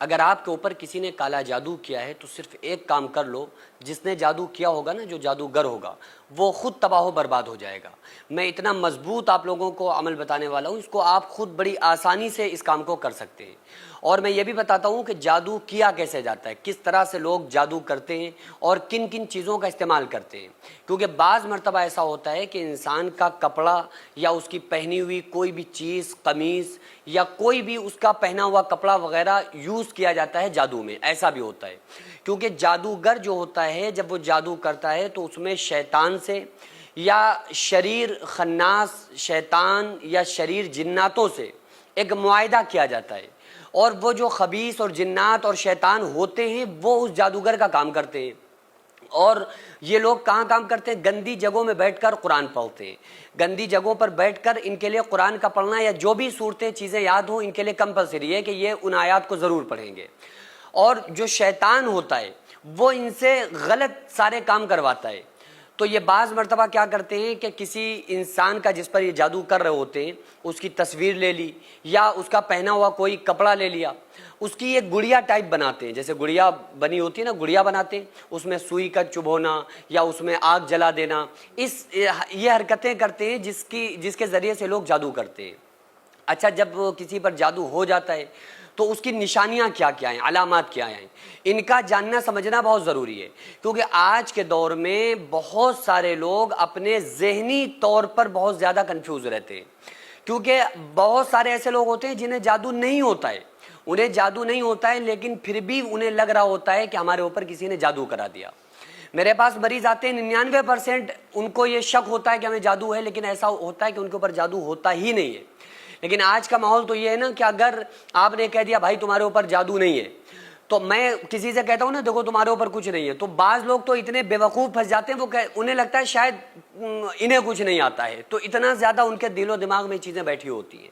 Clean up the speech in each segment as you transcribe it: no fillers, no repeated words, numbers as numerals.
اگر آپ کے اوپر کسی نے کالا جادو کیا ہے تو صرف ایک کام کر لو، جس نے جادو کیا ہوگا نا، جو جادوگر ہوگا، وہ خود تباہ و برباد ہو جائے گا۔ میں اتنا مضبوط آپ لوگوں کو عمل بتانے والا ہوں، اس کو آپ خود بڑی آسانی سے اس کام کو کر سکتے ہیں۔ اور میں یہ بھی بتاتا ہوں کہ جادو کیا کیسے جاتا ہے، کس طرح سے لوگ جادو کرتے ہیں اور کن کن چیزوں کا استعمال کرتے ہیں۔ کیونکہ بعض مرتبہ ایسا ہوتا ہے کہ انسان کا کپڑا یا اس کی پہنی ہوئی کوئی بھی چیز، قمیص یا کوئی بھی اس کا پہنا ہوا کپڑا وغیرہ یوز کیا جاتا ہے جادو میں، ایسا بھی ہوتا ہے۔ کیونکہ جادوگر جو ہوتا ہے جب وہ جادو کرتا ہے تو اس میں شیطان سے یا شریر خناس شیطان یا شریر جناتوں سے ایک معاہدہ کیا جاتا ہے، اور وہ جو خبیث اور جنات اور شیطان ہوتے ہیں وہ اس جادوگر کا کام کرتے ہیں۔ اور یہ لوگ کہاں کام کرتے ہیں؟ گندی جگہوں میں بیٹھ کر قرآن پڑھتے ہیں۔ گندی جگہوں پر بیٹھ کر ان کے لیے قرآن کا پڑھنا یا جو بھی صورتیں چیزیں یاد ہوں، ان کے لیے کمپلسری ہے کہ یہ ان آیات کو ضرور پڑھیں گے۔ اور جو شیطان ہوتا ہے وہ ان سے غلط سارے کام کرواتا ہے۔ تو یہ بعض مرتبہ کیا کرتے ہیں کہ کسی انسان کا جس پر یہ جادو کر رہے ہوتے ہیں اس کی تصویر لے لی یا اس کا پہنا ہوا کوئی کپڑا لے لیا، اس کی ایک گڑیا ٹائپ بناتے ہیں، جیسے گڑیا بنی ہوتی ہے نا، گڑیا بناتے ہیں، اس میں سوئی کا چبھونا یا اس میں آگ جلا دینا، یہ حرکتیں کرتے ہیں جس کے ذریعے سے لوگ جادو کرتے ہیں۔ اچھا، جب کسی پر جادو ہو جاتا ہے تو اس کی نشانیاں کیا کیا ہیں، علامات کیا ہیں، ان کا جاننا سمجھنا بہت ضروری ہے۔ کیونکہ آج کے دور میں بہت سارے لوگ اپنے ذہنی طور پر بہت زیادہ کنفیوز رہتے ہیں، کیونکہ بہت سارے ایسے لوگ ہوتے ہیں جنہیں جادو نہیں ہوتا ہے، انہیں جادو نہیں ہوتا ہے لیکن پھر بھی انہیں لگ رہا ہوتا ہے کہ ہمارے اوپر کسی نے جادو کرا دیا۔ میرے پاس مریض آتے ہیں 99% ان کو یہ شک ہوتا ہے کہ ہمیں جادو ہے، لیکن ایسا ہوتا ہے کہ ان کے اوپر جادو ہوتا ہی نہیں ہے۔ لیکن آج کا ماحول تو یہ ہے نا کہ اگر آپ نے کہہ دیا بھائی تمہارے اوپر جادو نہیں ہے، تو میں کسی سے کہتا ہوں نا دیکھو تمہارے اوپر کچھ نہیں ہے، تو بعض لوگ تو اتنے بے وقوف پھنس جاتے ہیں، انہیں لگتا ہے شاید انہیں کچھ نہیں آتا ہے، تو اتنا زیادہ ان کے دل و دماغ میں چیزیں بیٹھی ہوتی ہیں۔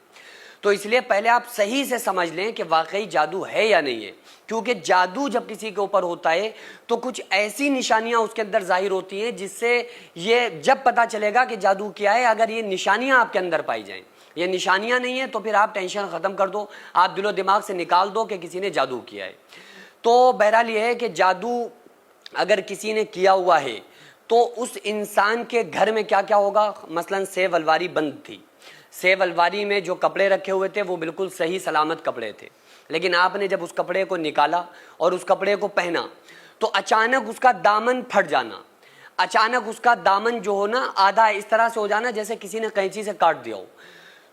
تو اس لیے پہلے آپ صحیح سے سمجھ لیں کہ واقعی جادو ہے یا نہیں ہے، کیونکہ جادو جب کسی کے اوپر ہوتا ہے تو کچھ ایسی نشانیاں اس کے اندر ظاہر ہوتی ہیں جس سے یہ جب پتہ چلے گا کہ جادو کیا ہے، اگر یہ نشانیاں آپ کے اندر پائی جائیں، یہ نشانیاں نہیں ہیں تو پھر آپ ٹینشن ختم کر دو، آپ دل و دماغ سے نکال دو کہ کسی نے جادو کیا ہے۔ تو بہرحال یہ ہے کہ جادو اگر کسی نے کیا ہوا ہے تو اس انسان کے گھر میں کیا کیا ہوگا؟ مثلاً سیب الواری بند تھی، سیب الواری میں جو کپڑے رکھے ہوئے تھے وہ بالکل صحیح سلامت کپڑے تھے، لیکن آپ نے جب اس کپڑے کو نکالا اور اس کپڑے کو پہنا تو اچانک اس کا دامن پھٹ جانا، اچانک اس کا دامن جو ہو نا آدھا اس طرح سے ہو جانا جیسے کسی نے قینچی سے کاٹ دیا ہو،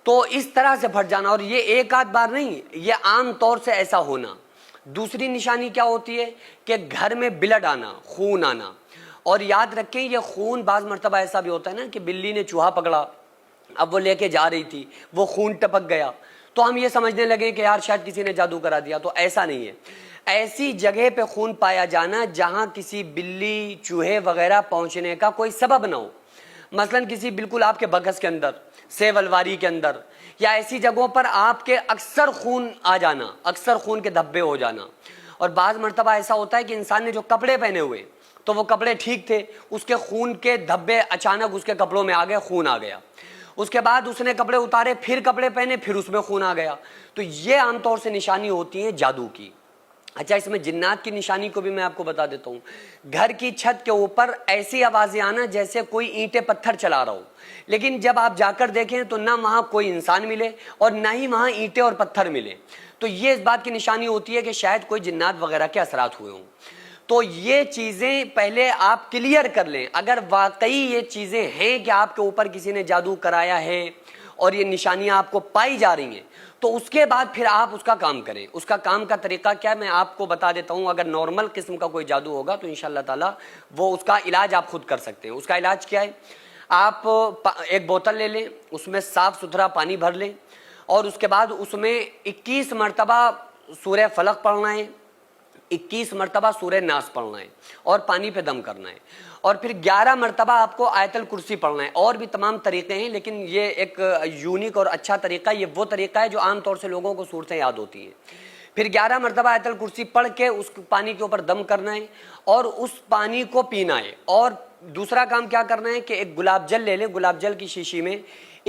تو اس طرح سے پھٹ جانا، اور یہ ایک آدھ بار نہیں، یہ عام طور سے ایسا ہونا۔ دوسری نشانی کیا ہوتی ہے کہ گھر میں بلڈ آنا، خون آنا، اور یاد رکھیں یہ خون بعض مرتبہ ایسا بھی ہوتا ہے نا کہ بلی نے چوہا پکڑا، اب وہ لے کے جا رہی تھی، وہ خون ٹپک گیا تو ہم یہ سمجھنے لگے کہ یار شاید کسی نے جادو کرا دیا، تو ایسا نہیں ہے۔ ایسی جگہ پہ خون پایا جانا جہاں کسی بلی چوہے وغیرہ پہنچنے کا کوئی سبب نہ ہو، مثلاً کسی بالکل آپ کے بگس کے اندر، سیب الواری کے اندر، یا ایسی جگہوں پر آپ کے اکثر خون آ جانا، اکثر خون کے دھبے ہو جانا۔ اور بعض مرتبہ ایسا ہوتا ہے کہ انسان نے جو کپڑے پہنے ہوئے تو وہ کپڑے ٹھیک تھے، اس کے خون کے دھبے اچانک اس کے کپڑوں میں آ گئے، خون آ گیا، اس کے بعد اس نے کپڑے اتارے، پھر کپڑے پہنے، پھر اس میں خون آ گیا۔ تو یہ عام طور سے نشانی ہوتی ہے جادو کی۔ اچھا، اس میں جنات کی نشانی کو بھی میں آپ کو بتا دیتا ہوں۔ گھر کی چھت کے اوپر ایسی آوازیں آنا جیسے کوئی اینٹیں پتھر چلا رہا ہو، لیکن جب آپ جا کر دیکھیں تو نہ وہاں کوئی انسان ملے اور نہ ہی وہاں اینٹیں اور پتھر ملے، تو یہ اس بات کی نشانی ہوتی ہے کہ شاید کوئی جنات وغیرہ کے اثرات ہوئے ہوں۔ تو یہ چیزیں پہلے آپ کلیئر کر لیں، اگر واقعی یہ چیزیں ہیں کہ آپ کے اوپر کسی نے جادو کرایا ہے اور یہ نشانیاں آپ کو پائی جا رہی ہیں، تو اس کے بعد پھر آپ اس کا کام کریں۔ اس کا کام کا طریقہ کیا ہے میں آپ کو بتا دیتا ہوں۔ اگر نارمل قسم کا کوئی جادو ہوگا تو انشاءاللہ تعالیٰ وہ اس کا علاج آپ خود کر سکتے ہیں۔ اس کا علاج کیا ہے؟ آپ ایک بوتل لے لیں، اس میں صاف ستھرا پانی بھر لیں، اور اس کے بعد اس میں 21 مرتبہ سورہ فلق پڑھنا ہے، 21 مرتبہ سورہ ناس پڑھنا ہے، اور پانی پہ دم کرنا ہے، اور پھر 11 مرتبہ آپ کو آیت الکرسی پڑھنا ہے۔ اور بھی تمام طریقے ہیں لیکن یہ ایک یونیک اور اچھا طریقہ، یہ وہ طریقہ ہے جو عام طور سے لوگوں کو صورتیں یاد ہوتی ہیں۔ پھر 11 مرتبہ آیت الکرسی پڑھ کے اس پانی کے اوپر دم کرنا ہے اور اس پانی کو پینا ہے۔ اور دوسرا کام کیا کرنا ہے کہ ایک گلاب جل لے لیں، گلاب جل کی شیشی میں